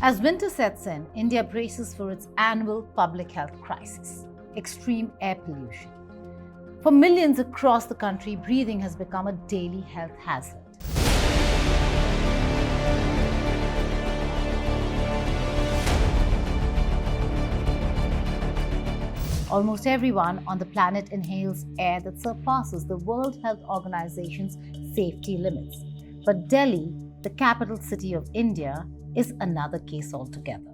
As winter sets in, India braces for its annual public health crisis, extreme air pollution. For millions across the country, breathing has become a daily health hazard. Almost everyone on the planet inhales air that surpasses the World Health Organization's safety limits. But Delhi, the capital city of India, is another case altogether.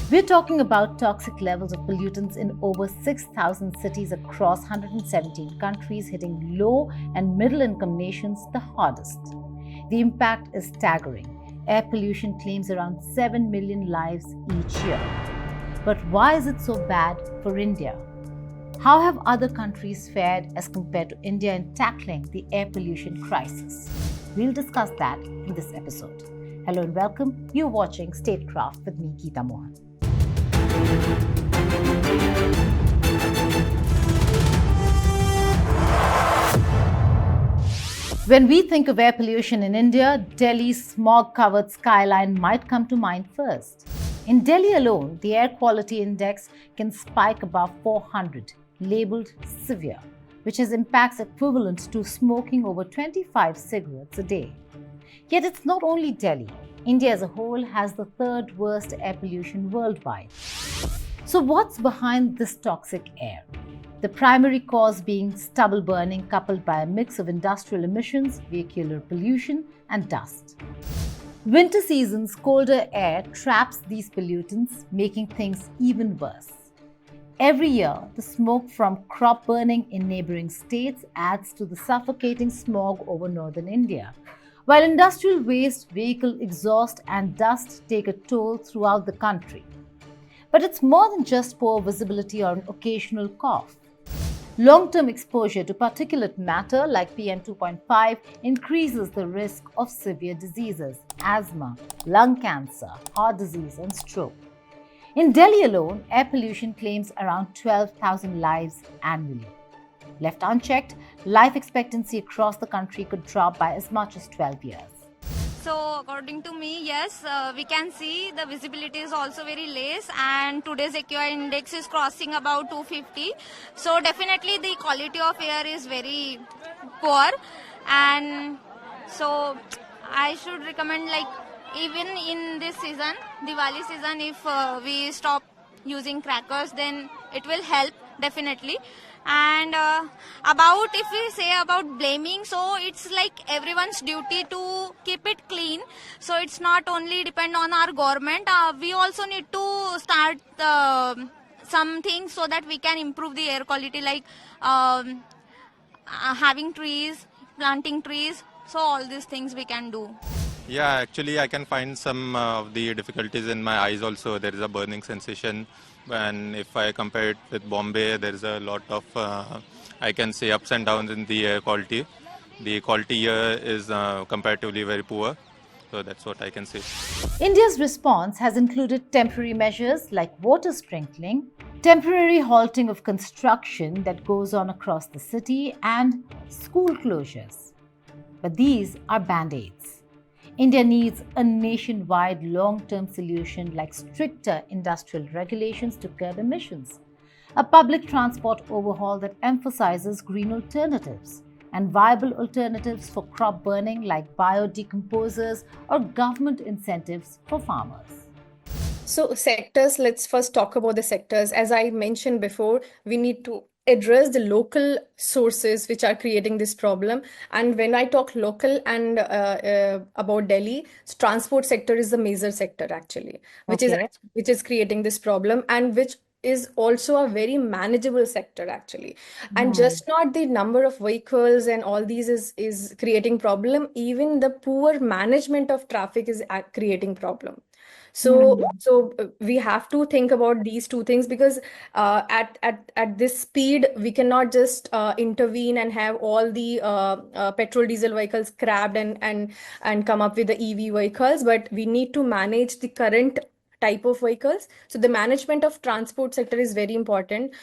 We're talking about toxic levels of pollutants in over 6,000 cities across 117 countries, hitting low and middle income nations the hardest. The impact is staggering. Air pollution claims around 7 million lives each year. But why is it so bad for India? How have other countries fared as compared to India in tackling the air pollution crisis? We'll discuss that in this episode. Hello and welcome. You're watching Statecraft with me, Geeta Mohan. When we think of air pollution in India, Delhi's smog-covered skyline might come to mind first. In Delhi alone, the air quality index can spike above 400, labeled severe, which has impacts equivalent to smoking over 25 cigarettes a day. Yet it's not only Delhi. India as a whole has the third worst air pollution worldwide. So what's behind this toxic air? The primary cause being stubble burning coupled by a mix of industrial emissions, vehicular pollution, and dust. Winter season's colder air traps these pollutants, making things even worse. Every year, the smoke from crop burning in neighboring states adds to the suffocating smog over northern India, while industrial waste, vehicle exhaust, and dust take a toll throughout the country. But it's more than just poor visibility or an occasional cough. Long-term exposure to particulate matter like PM2.5 increases the risk of severe diseases, asthma, lung cancer, heart disease, and stroke. In Delhi alone, air pollution claims around 12,000 lives annually. Left unchecked, life expectancy across the country could drop by as much as 12 years. So according to me, yes, we can see the visibility is also very less, and today's AQI index is crossing about 250. So definitely the quality of air is very poor, and so I should recommend, like, even in this season, Diwali season, if we stop using crackers, then it will help definitely. And about, if we say about blaming, so it's like everyone's duty to keep it clean. So it's not only depend on our government, we also need to start some things so that we can improve the air quality, like having trees, planting trees. So all these things we can do. Yeah, actually I can find some of the difficulties in my eyes also. There is a burning sensation, and if I compare it with Bombay, there is a lot of, I can say, ups and downs in the air quality. The quality here is comparatively very poor. So that's what I can say. India's response has included temporary measures like water sprinkling, temporary halting of construction that goes on across the city, and school closures. But these are band-aids. India needs a nationwide long-term solution like stricter industrial regulations to curb emissions, a public transport overhaul that emphasizes green alternatives, and viable alternatives for crop burning like biodecomposers or government incentives for farmers. So sectors, let's first talk about the sectors. As I mentioned before, we need to address the local sources which are creating this problem. And when I talk local and about Delhi, transport sector is the major sector actually, which is creating this problem, and which is also a very manageable sector actually. And just not the number of vehicles and all these is creating problem. Even the poor management of traffic is creating problem. So we have to think about these two things, because at this speed we cannot just intervene and have all the petrol diesel vehicles scrapped and come up with the EV vehicles, but we need to manage the current type of vehicles. So the management of transport sector is very important,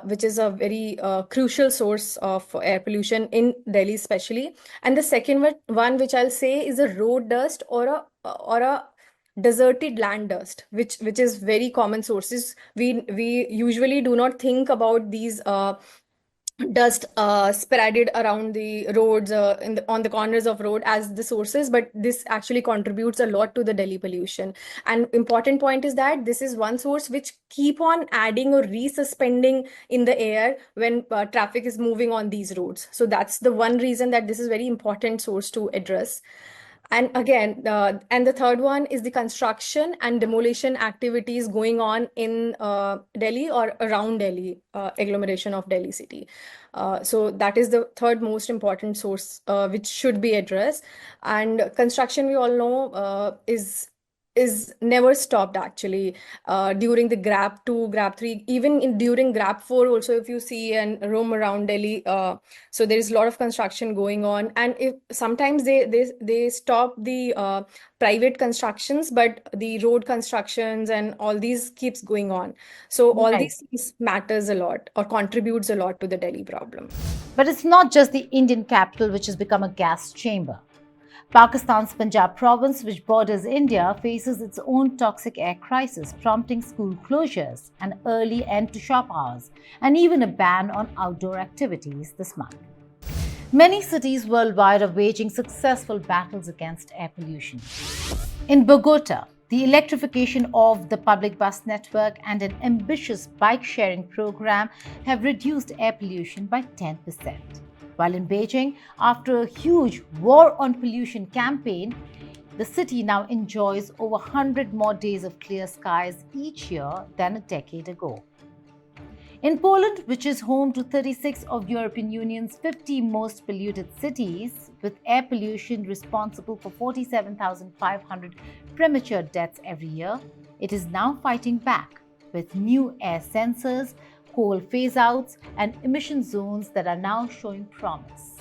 which is a very crucial source of air pollution in Delhi especially. And the second one which I'll say is a road dust or a deserted land dust, which is very common sources. We usually do not think about these dust spreaded around the roads on the corners of road as the sources, but this actually contributes a lot to the Delhi pollution. And important point is that this is one source which keep on adding or resuspending in the air when traffic is moving on these roads. So that's the one reason that this is very important source to address. And again, and the third one is the construction and demolition activities going on in Delhi or around Delhi, agglomeration of Delhi city. So that is the third most important source which should be addressed. And construction, we all know, is never stopped actually during the grab 2 grab 3, even during grab 4 also, if you see and roam around Delhi, so there is a lot of construction going on. And if sometimes they stop the private constructions, but the road constructions and all these keeps going on. So all Right. these things matters a lot or contributes a lot to the Delhi problem. But it's not just the Indian capital which has become a gas chamber. Pakistan's Punjab province, which borders India, faces its own toxic air crisis, prompting school closures, an early end to shop hours, and even a ban on outdoor activities this month. Many cities worldwide are waging successful battles against air pollution. In Bogotá, the electrification of the public bus network and an ambitious bike sharing program have reduced air pollution by 10%. While in Beijing, after a huge war on pollution campaign, the city now enjoys over 100 more days of clear skies each year than a decade ago. In Poland, which is home to 36 of European Union's 50 most polluted cities, with air pollution responsible for 47,500 premature deaths every year, it is now fighting back with new air sensors, coal phase-outs, and emission zones that are now showing promise.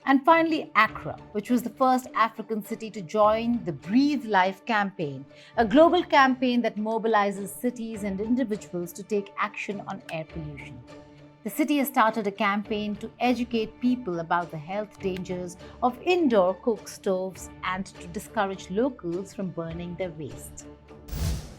And finally, Accra, which was the first African city to join the Breathe Life campaign, a global campaign that mobilizes cities and individuals to take action on air pollution. The city has started a campaign to educate people about the health dangers of indoor coke stoves and to discourage locals from burning their waste.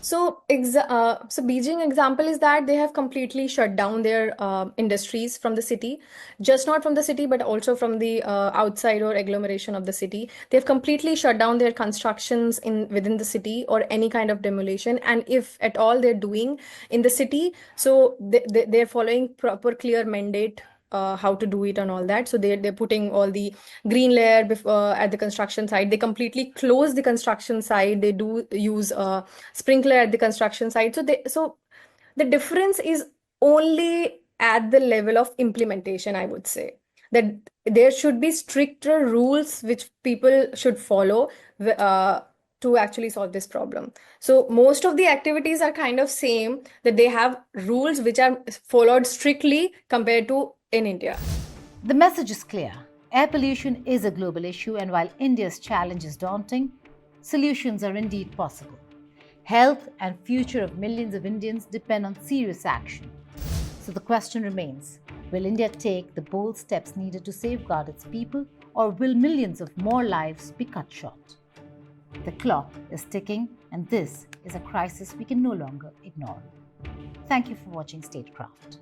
So Beijing example is that they have completely shut down their industries from the city, just not from the city, but also from the outside or agglomeration of the city. They've completely shut down their constructions within the city or any kind of demolition. And if at all they're doing in the city, so they're following proper clear mandate how to do it and all that. So they're putting all the green layer at the construction site. They completely close the construction site. They do use sprinkler at the construction site. So the difference is only at the level of implementation, I would say. That there should be stricter rules which people should follow to actually solve this problem. So most of the activities are kind of same, that they have rules which are followed strictly compared to in India. The message is clear. Air pollution is a global issue, and while India's challenge is daunting, solutions are indeed possible. Health and future of millions of Indians depend on serious action. So the question remains, will India take the bold steps needed to safeguard its people, or will millions of more lives be cut short? The clock is ticking, and this is a crisis we can no longer ignore. Thank you for watching Statecraft.